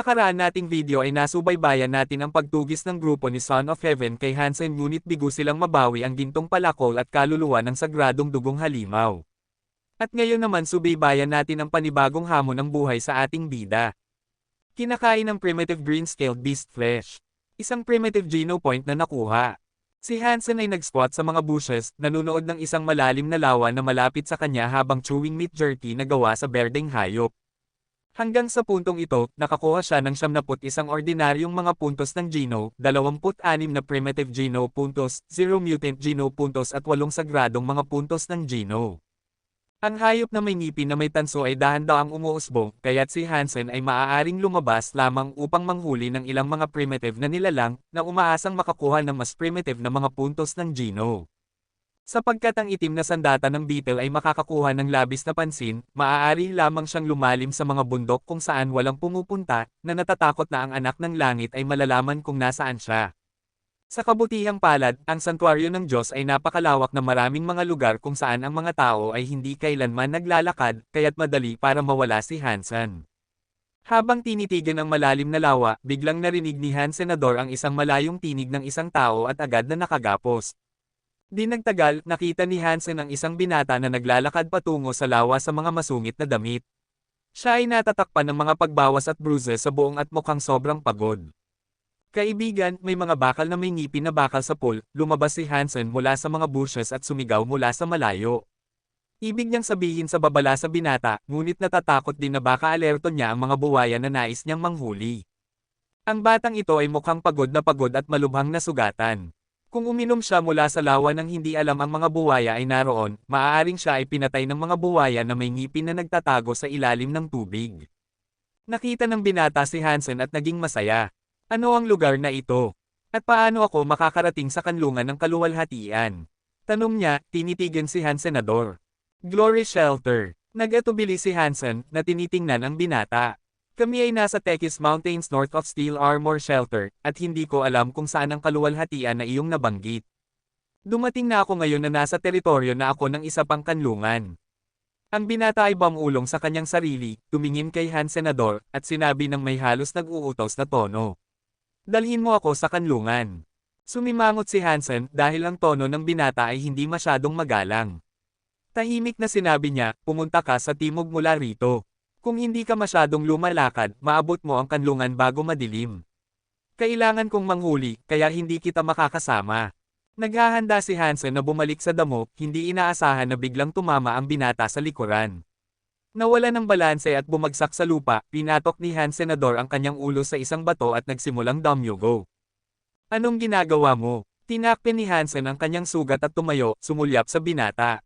nakaraan nating video ay nasubaybayan natin ang pagtugis ng grupo ni Son of Heaven kay Hansen ngunit bigo silang mabawi ang gintong palakol at kaluluwa ng sagradong dugong halimaw. At ngayon naman subaybayan natin ang panibagong hamon ng buhay sa ating bida. Kinakain ng primitive green-scaled beast flesh. Isang primitive genopoint na nakuha. Si Hansen ay nag-squat sa mga bushes, nanunood ng isang malalim na lawa na malapit sa kanya habang chewing meat jerky na gawa sa berdeng hayop. Hanggang sa puntong ito, nakakuha siya ng 71 ordinaryong mga puntos ng Geno, 26 na primitive Geno puntos, 0 mutant Geno puntos at 8 sagradong mga puntos ng Geno. Ang hayop na may ngipin na may tanso ay dahan-dahang umuusbong, kaya't si Hansen ay maaaring lumabas lamang upang manghuli ng ilang mga primitive na nilalang, na umaasang makakuha ng mas primitive na mga puntos ng Geno. Sapagkat ang itim na sandata ng beetle ay makakakuha ng labis na pansin, maaari lamang siyang lumalim sa mga bundok kung saan walang pumupunta, na natatakot na ang anak ng langit ay malalaman kung nasaan siya. Sa kabutihang palad, ang santuaryo ng Diyos ay napakalawak na maraming mga lugar kung saan ang mga tao ay hindi kailanman naglalakad, kaya't madali para mawala si Hansen. Habang tinitigan ang malalim na lawa, biglang narinig ni Hansenador ang isang malayong tinig ng isang tao at agad na nakagapos. Di nagtagal, nakita ni Hansen ang isang binata na naglalakad patungo sa lawa sa mga masungit na damit. Siya ay natatakpan ng mga pagbawas at bruises sa buong at mukhang sobrang pagod. Kaibigan, may mga bakal na may ngipin na bakal sa pool, lumabas si Hansen mula sa mga bushes at sumigaw mula sa malayo. Ibig niyang sabihin sa babala sa binata, ngunit natatakot din na baka alerto niya ang mga buwaya na nais niyang manghuli. Ang batang ito ay mukhang pagod at malubhang na sugatan. Kung uminom siya mula sa lawa nang hindi alam ang mga buwaya ay naroon, maaaring siya ay pinatay ng mga buwaya na may ngipin na nagtatago sa ilalim ng tubig. Nakita ng binata si Hansen at naging masaya. Ano ang lugar na ito? At paano ako makakarating sa kanlungan ng kaluwalhatian? Tanong niya, tinitigan si Hansenador. Glory Shelter. Nag-atubili si Hansen, na tinitingnan ang binata. Kami ay nasa Tekis Mountains north of Steel Armor Shelter, at hindi ko alam kung saan ang kaluwalhatian na iyong nabanggit. Dumating na ako ngayon na nasa teritoryo na ako ng isa pang kanlungan. Ang binata ay bumulong sa kanyang sarili, tumingin kay Hansenador, at sinabi ng may halos nag-uutos na tono. Dalhin mo ako sa kanlungan. Sumimangot si Hansen dahil ang tono ng binata ay hindi masyadong magalang. Tahimik na sinabi niya, pumunta ka sa timog mula rito. Kung hindi ka masyadong lumalakad, maabot mo ang kanlungan bago madilim. Kailangan kong manghuli, kaya hindi kita makakasama. Naghahanda si Hansen na bumalik sa damo, hindi inaasahan na biglang tumama ang binata sa likuran. Nawala ng balanse at bumagsak sa lupa, pinatok ni Hansenador ang kanyang ulo sa isang bato at nagsimulang damyugo. Anong ginagawa mo? Tinakpin ni Hansen ang kanyang sugat at tumayo, sumulyap sa binata.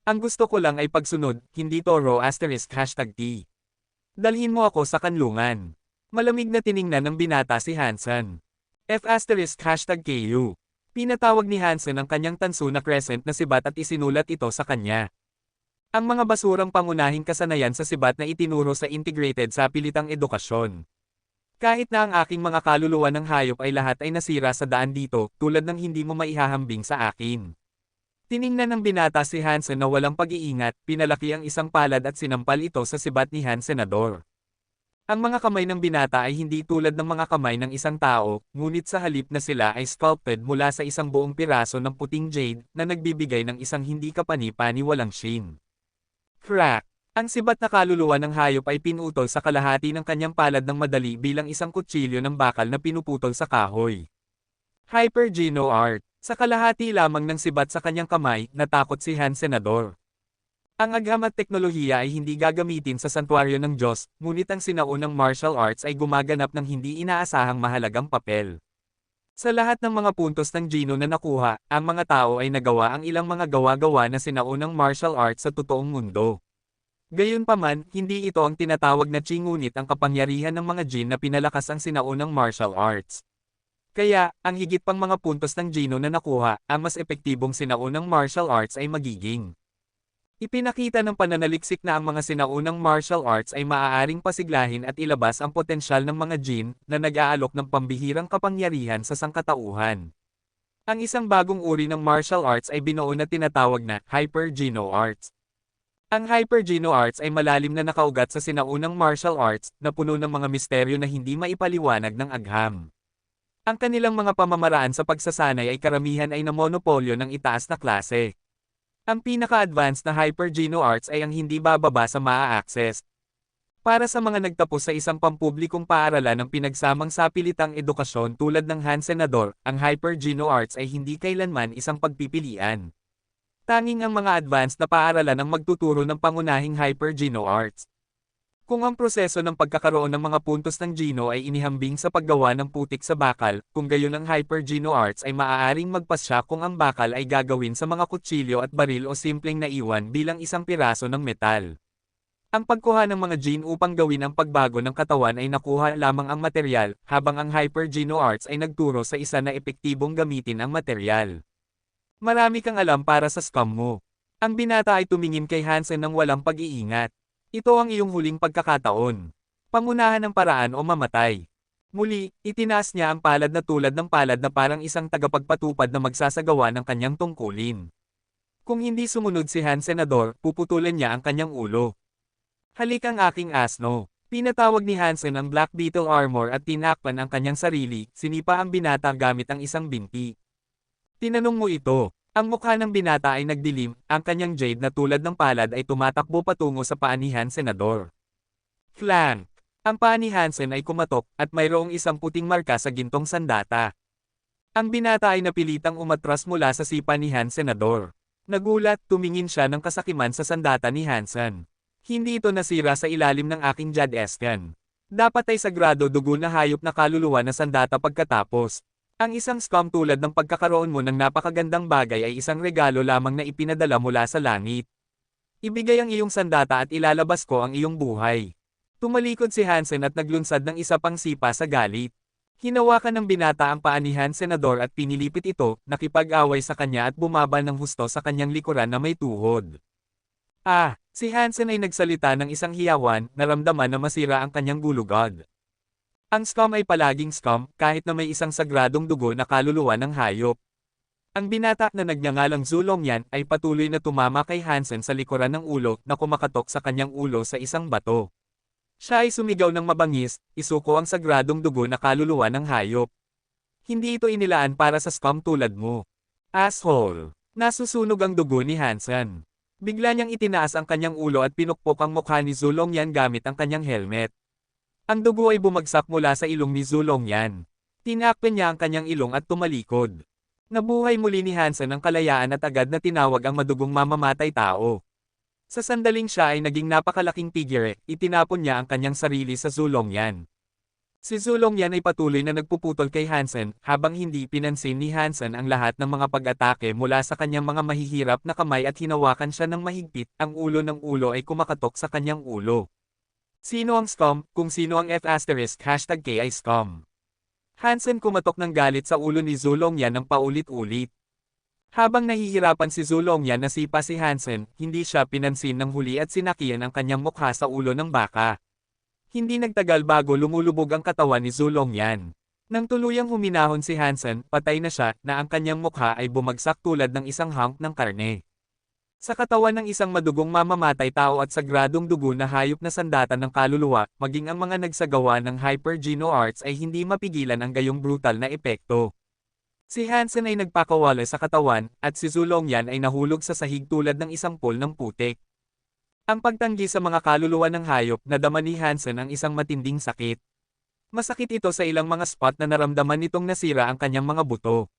Ang gusto ko lang ay pagsunod, hindi toro *T. Dalhin mo ako sa kanlungan. Malamig na tiningnan ng binata si Hansen. *KU. Pinatawag ni Hansen ang kanyang tanso na crescent na sibat at isinulat ito sa kanya. Ang mga basurang pangunahing kasanayan sa sibat na itinuro sa integrated sa pilitang edukasyon. Kahit na ang aking mga kaluluwa ng hayop ay lahat ay nasira sa daan dito, tulad ng hindi mo maihahambing sa akin. Tiningnan ng binata si Hansen na walang pag-iingat, pinalaki ang isang palad at sinampal ito sa sibat ni Hansenador. Ang mga kamay ng binata ay hindi tulad ng mga kamay ng isang tao, ngunit sa halip na sila ay sculpted mula sa isang buong piraso ng puting jade, na nagbibigay ng isang hindi kapani-paniwalang sheen. Crack! Ang sibat na kaluluwa ng hayop ay pinutol sa kalahati ng kanyang palad ng madali bilang isang kutsilyo ng bakal na pinuputol sa kahoy. Hyper Geno Art. Sa kalahati lamang ng sibat sa kanyang kamay, natakot si Hansenador. Ang agham at teknolohiya ay hindi gagamitin sa santuaryo ng Diyos, ngunit ang sinaunang martial arts ay gumaganap ng hindi inaasahang mahalagang papel. Sa lahat ng mga puntos ng Geno na nakuha, ang mga tao ay nagawa ang ilang mga gawa-gawa na sinaunang martial arts sa totoong mundo. Gayunpaman, hindi ito ang tinatawag na chi ngunit ang kapangyarihan ng mga Jin na pinalakas ang sinaunang martial arts. Kaya, ang higit pang mga puntos ng Geno na nakuha, ang mas epektibong sinaunang martial arts ay magiging. Ipinakita ng pananaliksik na ang mga sinaunang martial arts ay maaaring pasiglahin at ilabas ang potensyal ng mga Jin na nag-aalok ng pambihirang kapangyarihan sa sangkatauhan. Ang isang bagong uri ng martial arts ay binuo na tinatawag na Hyper Geno Arts. Ang Hyper Arts ay malalim na nakaugat sa sinaunang martial arts na puno ng mga misteryo na hindi maipaliwanag ng agham. Ang kanilang mga pamamaraan sa pagsasanay ay karamihan ay namonopolyo ng itaas na klase. Ang pinaka-advanced na Hyper Arts ay ang hindi bababa sa maa-access. Para sa mga nagtapos sa isang pampublikong paaralan ng pinagsamang sapilitang edukasyon tulad ng Hansenador, ang Hyper Arts ay hindi kailanman isang pagpipilian. Tanging ang mga advanced na paaralan ang magtuturo ng pangunahing Hyper Arts. Kung ang proseso ng pagkakaroon ng mga puntos ng Geno ay inihambing sa paggawa ng putik sa bakal, kung gayon ang Hyper Arts ay maaaring magpasya kung ang bakal ay gagawin sa mga kutsilyo at baril o simpleng naiwan bilang isang piraso ng metal. Ang pagkuha ng mga gene upang gawin ang pagbago ng katawan ay nakuha lamang ang materyal, habang ang Hyper Arts ay nagturo sa isa na epektibong gamitin ang materyal. Marami kang alam para sa scam mo. Ang binata ay tumingin kay Hansen ng walang pag-iingat. Ito ang iyong huling pagkakataon. Pangunahan ng paraan o mamatay. Muli, itinaas niya ang palad na tulad ng palad na parang isang tagapagpatupad na magsasagawa ng kanyang tungkulin. Kung hindi sumunod si Hansenador, puputulan niya ang kanyang ulo. Halik ang aking asno. Pinatawag ni Hansen ang Black Beetle armor at tinakpan ang kanyang sarili, sinipa ang binata gamit ang isang binti. Tinanong mo ito. Ang mukha ng binata ay nagdilim, ang kanyang jade na tulad ng palad ay tumatakbo patungo sa paa ni Hansenador. Flank. Ang paa ni Hansen ay kumatok, at mayroong isang puting marka sa gintong sandata. Ang binata ay napilitang umatras mula sa sipa ni Hansenador. Nagulat, tumingin siya ng kasakiman sa sandata ni Hansen. Hindi ito nasira sa ilalim ng aking Jadescan. Dapat ay sagrado dugo na hayop na kaluluwa na sandata pagkatapos. Ang isang scam tulad ng pagkakaroon mo ng napakagandang bagay ay isang regalo lamang na ipinadala mula sa langit. Ibigay ang iyong sandata at ilalabas ko ang iyong buhay. Tumalikod si Hansen at naglunsad ng isa pang sipa sa galit. Hinawakan ng binata ang paa ni Hansenador at pinilipit ito, nakipag-away sa kanya at bumaba ng husto sa kanyang likuran na may tuhod. Si Hansen ay nagsalita ng isang hiyawan, naramdaman na masira ang kanyang gulugod. Ang scam ay palaging scam, kahit na may isang sagradong dugo na kaluluwa ng hayop. Ang binata na nagngangalang Zulongyan ay patuloy na tumama kay Hansen sa likuran ng ulo na kumakatok sa kanyang ulo sa isang bato. Siya ay sumigaw ng mabangis, isuko ang sagradong dugo na kaluluwa ng hayop. Hindi ito inilaan para sa scam tulad mo. Asshole! Nasusunog ang dugo ni Hansen. Bigla niyang itinaas ang kanyang ulo at pinukpok ang mukha ni Zulongyan gamit ang kanyang helmet. Ang dugo ay bumagsak mula sa ilong ni Zulongyan. Tinakpan niya ang kanyang ilong at tumalikod. Nabuhay muli ni Hansen ang kalayaan at agad na tinawag ang madugong mamamatay tao. Sa sandaling siya ay naging napakalaking tigre, itinapon niya ang kanyang sarili sa Zulongyan. Si Zulongyan ay patuloy na nagpuputol kay Hansen, habang hindi pinansin ni Hansen ang lahat ng mga pag-atake mula sa kanyang mga mahihirap na kamay at hinawakan siya ng mahigpit, ang ulo ng ulo ay kumakatok sa kanyang ulo. Sino ang scum, kung sino ang #K ay scum. Hansen kumatok ng galit sa ulo ni Zulongyan ng paulit-ulit. Habang nahihirapan si Zulongyan na sipa si Hansen, hindi siya pinansin ng huli at sinakian ang kanyang mukha sa ulo ng baka. Hindi nagtagal bago lumulubog ang katawan ni Zulongyan. Nang tuluyang huminahon si Hansen, patay na siya, na ang kanyang mukha ay bumagsak tulad ng isang hunk ng karne. Sa katawan ng isang madugong mamamatay tao at sagradong dugo na hayop na sandata ng kaluluwa, maging ang mga nagsagawa ng Hyper Arts ay hindi mapigilan ang gayong brutal na epekto. Si Hansen ay nagpakawala sa katawan, at si Zulongyan ay nahulog sa sahig tulad ng isang pool ng putik. Ang pagtanggi sa mga kaluluwa ng hayop, nadama ni Hansen ang isang matinding sakit. Masakit ito sa ilang mga spot na naramdaman nitong nasira ang kanyang mga buto.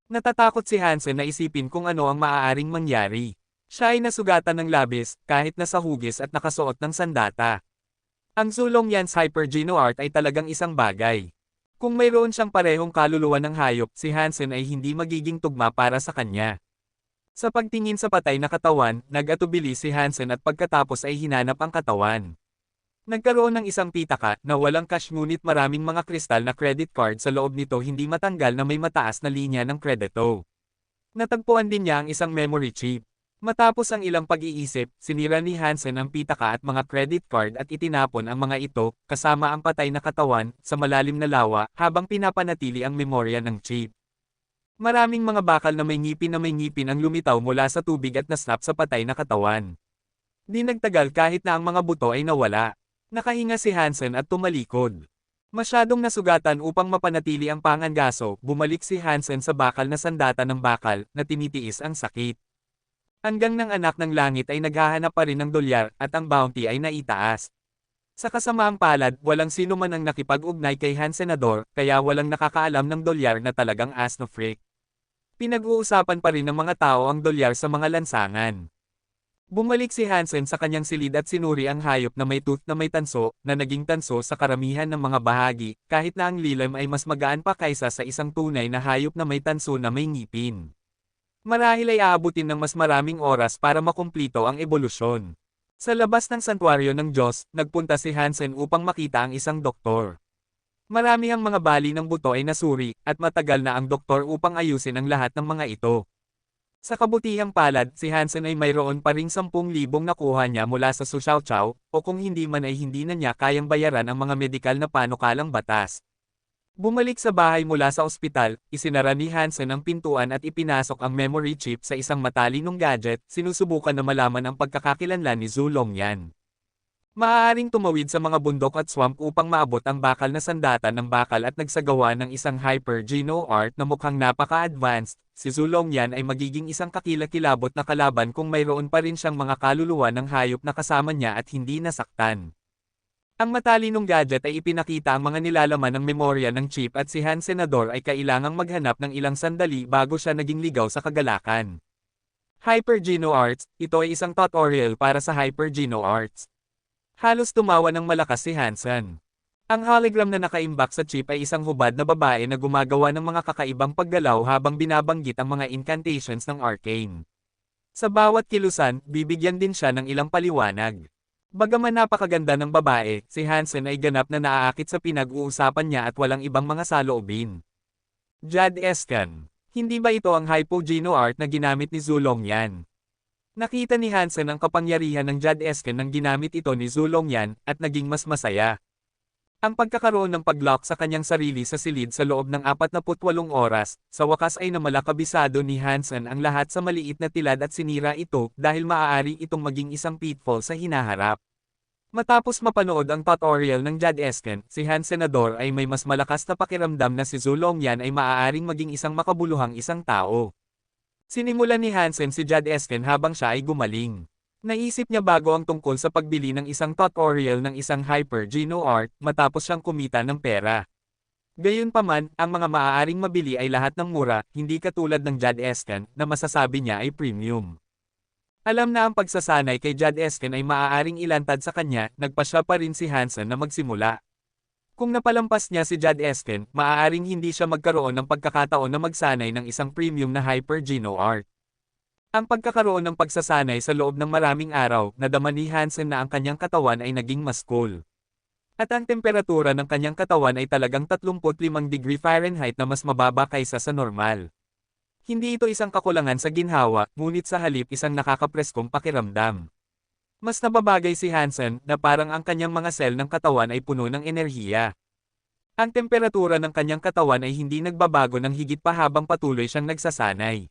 Natatakot si Hansen na isipin kung ano ang maaaring mangyari. Siya ay nasugatan ng labis, kahit nasa hugis at nakasuot ng sandata. Ang Zulongyan's Hyper Art ay talagang isang bagay. Kung mayroon siyang parehong kaluluwa ng hayop, si Hansen ay hindi magiging tugma para sa kanya. Sa pagtingin sa patay na katawan, nag-atubili si Hansen at pagkatapos ay hinanap ang katawan. Nagkaroon ng isang pitaka na walang cash ngunit maraming mga kristal na credit card sa loob nito, hindi matanggal na may mataas na linya ng kredito. Natagpuan din niya ang isang memory chip. Matapos ang ilang pag-iisip, sinira ni Hansen ang pitaka at mga credit card at itinapon ang mga ito, kasama ang patay na katawan, sa malalim na lawa, habang pinapanatili ang memorya ng chip. Maraming mga bakal na may ngipin ang lumitaw mula sa tubig at nasnap sa patay na katawan. Di nagtagal kahit na ang mga buto ay nawala. Nakahinga si Hansen at tumalikod. Masyadong nasugatan upang mapanatili ang pangangaso, bumalik si Hansen sa bakal na sandata ng bakal, na tinitiis ang sakit. Hanggang ng anak ng langit ay naghahanap pa rin ng dolyar, at ang bounty ay naitaas. Sa kasamaang palad, walang sino man ang nakipag-ugnay kay Hansenador, kaya walang nakakaalam ng dolyar na talagang Asnofric. Pinag-uusapan pa rin ng mga tao ang dolyar sa mga lansangan. Bumalik si Hansen sa kanyang silid at sinuri ang hayop na may tooth na may tanso, na naging tanso sa karamihan ng mga bahagi, kahit na ang lilim ay mas magaan pa kaysa sa isang tunay na hayop na may tanso na may ngipin. Marahil ay aabutin ng mas maraming oras para makumplito ang ebolusyon. Sa labas ng santuaryo ng Diyos, nagpunta si Hansen upang makita ang isang doktor. Marami ang mga bali ng buto ay nasuri, at matagal na ang doktor upang ayusin ang lahat ng mga ito. Sa kabutihang palad, si Hansen ay mayroon pa ring 10,000 nakuha niya mula sa Sushao-Chao, o kung hindi man ay hindi na niya kayang bayaran ang mga medikal na panukalang batas. Bumalik sa bahay mula sa ospital, isinara ni Hansen ang pintuan at ipinasok ang memory chip sa isang matalinong gadget, sinusubukan na malaman ang pagkakakilanlan ni Zhu Longyan. Maaaring tumawid sa mga bundok at swamp upang maabot ang bakal na sandata ng bakal at nagsagawa ng isang hyper-geno art na mukhang napaka-advanced, si Zhu Longyan ay magiging isang kakilakilabot na kalaban kung mayroon pa rin siyang mga kaluluwa ng hayop na kasama niya at hindi nasaktan. Ang matalinong gadget ay ipinakita ang mga nilalaman ng memorya ng chip at si Hansenador ay kailangang maghanap ng ilang sandali bago siya naging ligaw sa kagalakan. Hyper-Geno Arts, ito ay isang tutorial para sa Hyper-Geno Arts. Halos tumawa ng malakas si Hansen. Ang hologram na nakaimbak sa chip ay isang hubad na babae na gumagawa ng mga kakaibang paggalaw habang binabanggit ang mga incantations ng arcane. Sa bawat kilusan, bibigyan din siya ng ilang paliwanag. Bagaman napakaganda ng babae, si Hansen ay ganap na naaakit sa pinag-uusapan niya at walang ibang mga saloobin. Jad Escan. Hindi ba ito ang hypo-geno art na ginamit ni Zhu Longyan? Nakita ni Hansen ang kapangyarihan ng Jad Escan nang ginamit ito ni Zhu Longyan, at naging mas masaya. Ang pagkakaroon ng pag-lock sa kanyang sarili sa silid sa loob ng 48 oras, sa wakas ay namalakabisado ni Hansen ang lahat sa maliit na tilad at sinira ito dahil maaari itong maging isang pitfall sa hinaharap. Matapos mapanood ang tutorial ng Jad Escan, si Hansenador ay may mas malakas na pakiramdam na si Zhu Longyan ay maaaring maging isang makabuluhang isang tao. Sinimulan ni Hansen si Jad Escan habang siya ay gumaling. Naisip niya bago ang tungkol sa pagbili ng isang tutorial ng isang hyper-geno art matapos siyang kumita ng pera. Gayunpaman, ang mga maaaring mabili ay lahat ng mura, hindi katulad ng Jad Escan na masasabi niya ay premium. Alam na ang pagsasanay kay Jad Escan ay maaaring ilantad sa kanya, nagpasya pa rin si Hansen na magsimula. Kung napalampas niya si Jad Escan, maaaring hindi siya magkaroon ng pagkakataon na magsanay ng isang premium na hyper-geno art. Ang pagkakaroon ng pagsasanay sa loob ng maraming araw, nadama ni Hansen na ang kanyang katawan ay naging mas cool. At ang temperatura ng kanyang katawan ay talagang 35°F na mas mababa kaysa sa normal. Hindi ito isang kakulangan sa ginhawa, ngunit sa halip isang nakakapreskong pakiramdam. Mas nababagay si Hansen na parang ang kanyang mga sel ng katawan ay puno ng enerhiya. Ang temperatura ng kanyang katawan ay hindi nagbabago ng higit pa habang patuloy siyang nagsasanay.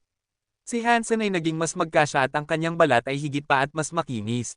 Si Hansen ay naging mas magkasya at ang kanyang balat ay higit pa at mas makinis.